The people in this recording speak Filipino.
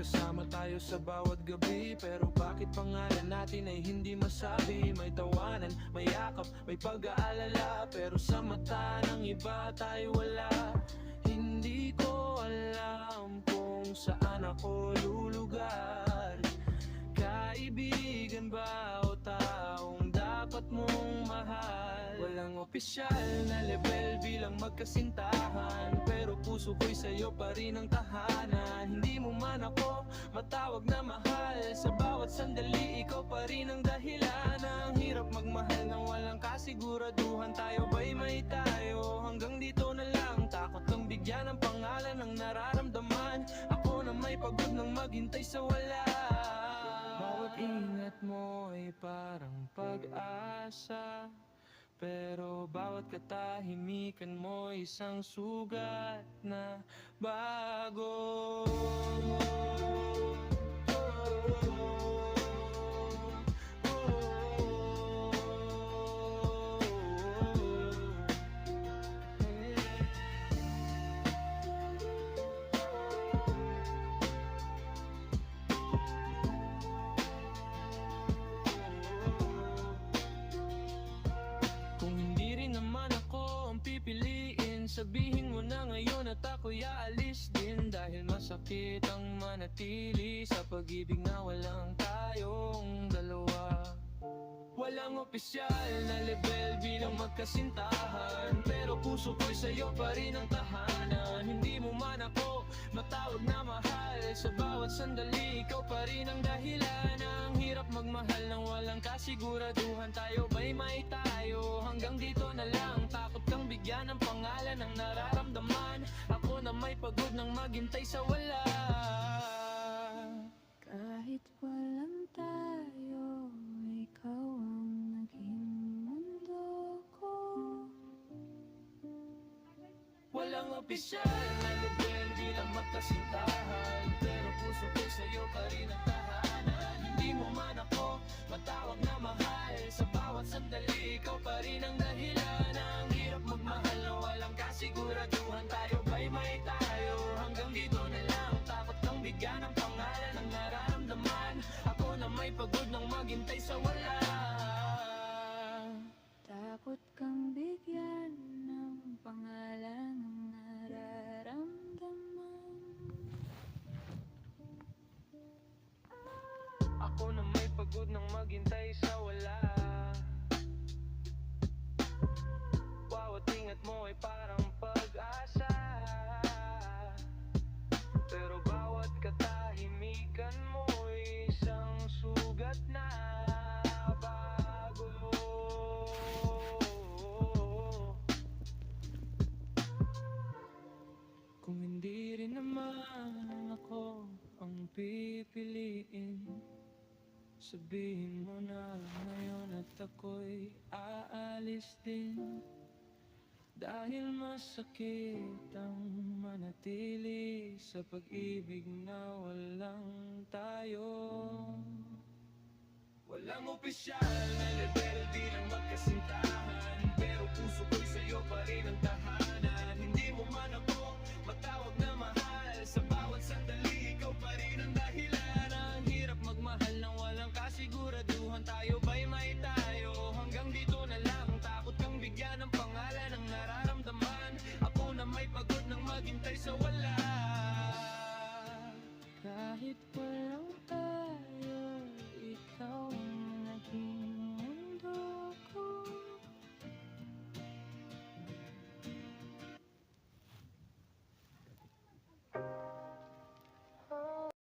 magkasama tayo sa bawat gabi. Pero bakit pangalan natin ay hindi masabi? May tawanan, may yakap, may pag-aalala, pero sa mata ng iba tayo wala. Hindi ko alam kung saan ako lulugar. Kaibigan ba o taong dapat mong mahal? Walang opisyal na level bilang magkasintahan, pero puso ko'y sa'yo pa rin ang tahanan. Hindi mo man ako matawag na mahal, sa bawat sandali ikaw pa rin ang dahilan. Ang hirap magmahal nang walang kasiguraduhan, tayo ba'y may tayo? Hanggang dito na lang, takot kang bigyan ng pangalan ng nararamdaman. Ako na may pagod ng maghintay sa wala. Bawat ingat mo ay parang pag-asa, pero bawat katahimikan mo isang sugat na bago. Pipiliin, sabihin mo na ngayon at ako'y aalis din, dahil masakit ang manatili sa pag-ibig na walang tayong dalawa. Walang opisyal na level bilang magkasintahan, pero puso ko'y sa'yo pa rin ang tahanan. Hindi mo man ako matawag na mahal, sa bawat sandali ikaw pa rin ang dahilan. Ang hirap magmahal nang walang kasiguraduhan, tayo ba'y may tayo? Hanggang dito na lang, takot kang bigyan ng pangalan ng nararamdaman. Ako na may pagod ng maghintay sa wala. Kahit walang tayo, ikaw ang naging mundo ko. Walang opisyal na level bilang magkasintahan, pero puso ko sa'yo pa rin ang tahanan. Hindi mo man ako matawag na mahal, sa bawat sandali ikaw pa rin ang dahilan. Ang hirap magmahal na walang kasiguraduhan, tayo ba'y may tayo? Hanggang dito na lang, takot kang bigyan ng pangalan ng nararamdaman. Ako na may pagod ng maghintay sa wala. Takot kang bigyan ng pangalan ng nararamdaman. Ako na may pagod ng maghintay sa wala. Bawat ingat mo ay parang pag-asa, pero bawat katahimikan mo ay isang sugat na bago. Kung hindi rin naman ako ang pipiliin, sabihin mo na ngayon at ako'y aalis din, dahil masakit ang manatili sa pag-ibig na walang tayo. Walang opisyal na level bilang magkasintahan, pero puso ko'y sa'yo pa rin ang tahanan.